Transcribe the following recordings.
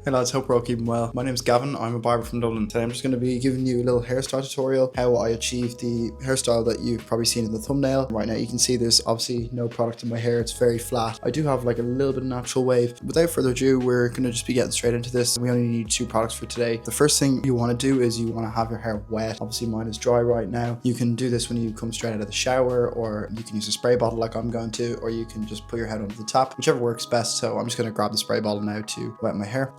Hey lads, hope we're all keeping well. My name's Gavin, I'm a barber from Dublin. Today I'm just going to be giving you a little hairstyle tutorial, how I achieved the hairstyle that you've probably seen in the thumbnail. Right now you can see there's obviously no product in my hair, it's very flat. I do have like a little bit of natural wave. Without further ado, we're going to just be getting straight into this. We only need 2 products for today. The first thing you want to do is you want to have your hair wet. Obviously mine is dry right now. You can do this when you come straight out of the shower, or you can use a spray bottle like I'm going to, or you can just put your head under the tap, whichever works best. So I'm just going to grab the spray bottle now to wet my hair.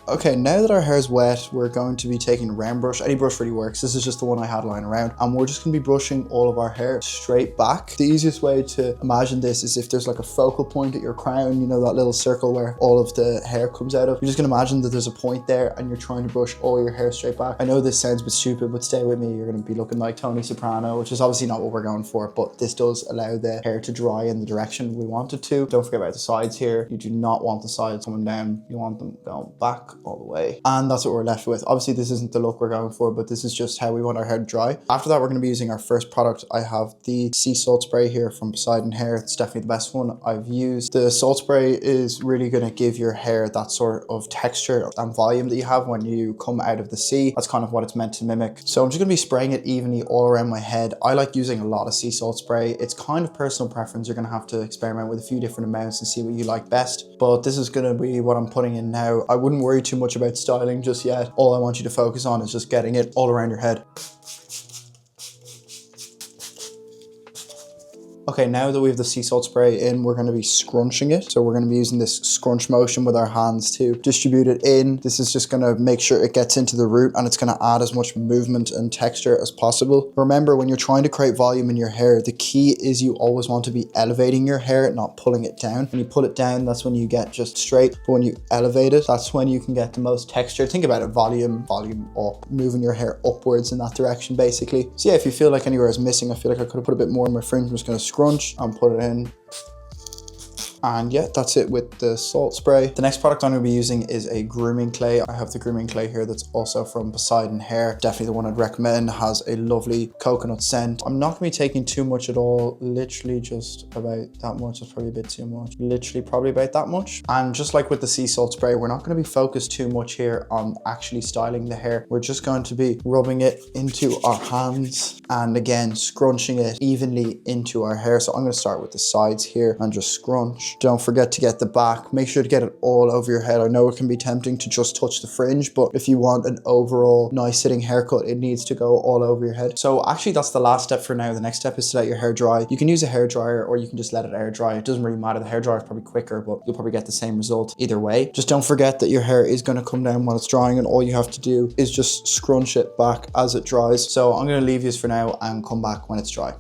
Okay, now that our hair is wet, we're going to be taking a round brush. Any brush really works. This is just the one I had lying around. And we're just going to be brushing all of our hair straight back. The easiest way to imagine this is if there's like a focal point at your crown, you know, that little circle where all of the hair comes out of. You're just going to imagine that there's a point there and you're trying to brush all your hair straight back. I know this sounds a bit stupid, but stay with me. You're going to be looking like Tony Soprano, which is obviously not what we're going for, but this does allow the hair to dry in the direction we want it to. Don't forget about the sides here. You do not want the sides coming down. You want them going back all the way. And that's what we're left with. Obviously this isn't the look we're going for, but this is just how we want our hair to dry. After that, we're going to be using our first product. I have the sea salt spray here from Poseidon Hair. It's definitely the best one I've used. The salt spray is really going to give your hair that sort of texture and volume that you have when you come out of the sea. That's kind of what it's meant to mimic. So I'm just going to be spraying it evenly all around my head. I like using a lot of sea salt spray. It's kind of personal preference. You're going to have to experiment with a few different amounts and see what you like best. But this is going to be what I'm putting in now. I wouldn't worry too much about styling just yet. All I want you to focus on is just getting it all around your head. Okay, now that we have the sea salt spray in, we're going to be scrunching it. So we're going to be using this scrunch motion with our hands to distribute it in. This is just going to make sure it gets into the root, and it's going to add as much movement and texture as possible. Remember, when you're trying to create volume in your hair, the key is you always want to be elevating your hair, not pulling it down. When you pull it down, that's when you get just straight. But when you elevate it, that's when you can get the most texture. Think about it, volume up, moving your hair upwards in that direction, basically. So yeah, if you feel like anywhere is missing, I feel like I could have put a bit more in my fringe. I'm just going to scrunch and put it in. And yeah, that's it with the salt spray. The next product I'm going to be using is a grooming clay. I have the grooming clay here that's also from Poseidon Hair. Definitely the one I'd recommend. It has a lovely coconut scent. I'm not going to be taking too much at all. Literally just about that much. That's probably a bit too much. Literally probably about that much. And just like with the sea salt spray, we're not going to be focused too much here on actually styling the hair. We're just going to be rubbing it into our hands and again, scrunching it evenly into our hair. So I'm going to start with the sides here and just scrunch. Don't forget to get the back. Make sure to get it all over your head. I know it can be tempting to just touch the fringe, but if you want an overall nice sitting haircut, it needs to go all over your head. So actually that's the last step for now. The next step is to let your hair dry. You can use a hair dryer or you can just let it air dry. It doesn't really matter. The hair dryer is probably quicker, but you'll probably get the same result either way. Just don't forget that your hair is going to come down while it's drying, and all you have to do is just scrunch it back as it dries. So I'm going to leave you for now and come back when it's dry.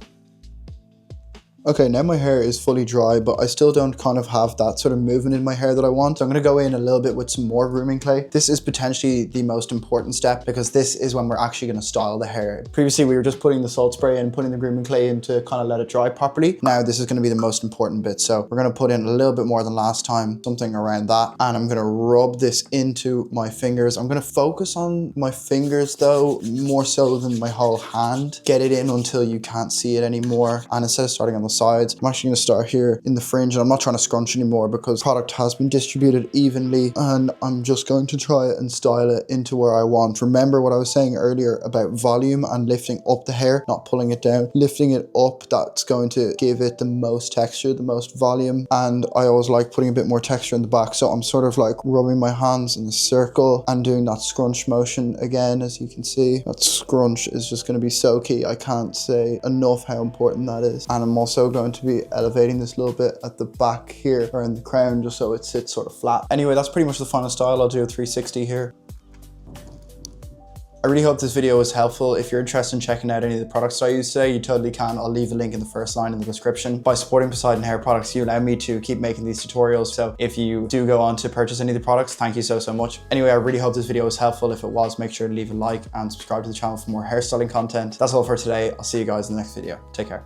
Okay, now my hair is fully dry, but I still don't kind of have that sort of movement in my hair that I want. So I'm going to go in a little bit with some more grooming clay. This is potentially the most important step because this is when we're actually going to style the hair. Previously, we were just putting the salt spray and putting the grooming clay in to kind of let it dry properly. Now, this is going to be the most important bit. So we're going to put in a little bit more than last time, something around that. And I'm going to rub this into my fingers. I'm going to focus on my fingers though, more so than my whole hand. Get it in until you can't see it anymore. And instead of starting on the sides, I'm actually going to start here in the fringe, and I'm not trying to scrunch anymore because product has been distributed evenly, and I'm just going to try it and style it into where I want. Remember what I was saying earlier about volume and lifting up the hair, not pulling it down. Lifting it up, that's going to give it the most texture, the most volume, and I always like putting a bit more texture in the back. So I'm sort of like rubbing my hands in a circle and doing that scrunch motion again. As you can see, that scrunch is just going to be so key. I can't say enough how important that is. And I'm also going to be elevating this a little bit at the back here or in the crown, just so it sits sort of flat. Anyway, that's pretty much the final style. I'll do a 360 here. I really hope this video was helpful. If you're interested in checking out any of the products I use today, you totally can. I'll leave a link in the first line in the description. By supporting Poseidon Hair products, you allow me to keep making these tutorials. So if you do go on to purchase any of the products, thank you so much. Anyway, I really hope this video was helpful. If it was, make sure to leave a like and subscribe to the channel for more hairstyling content. That's all for today. I'll see you guys in the next video. Take care.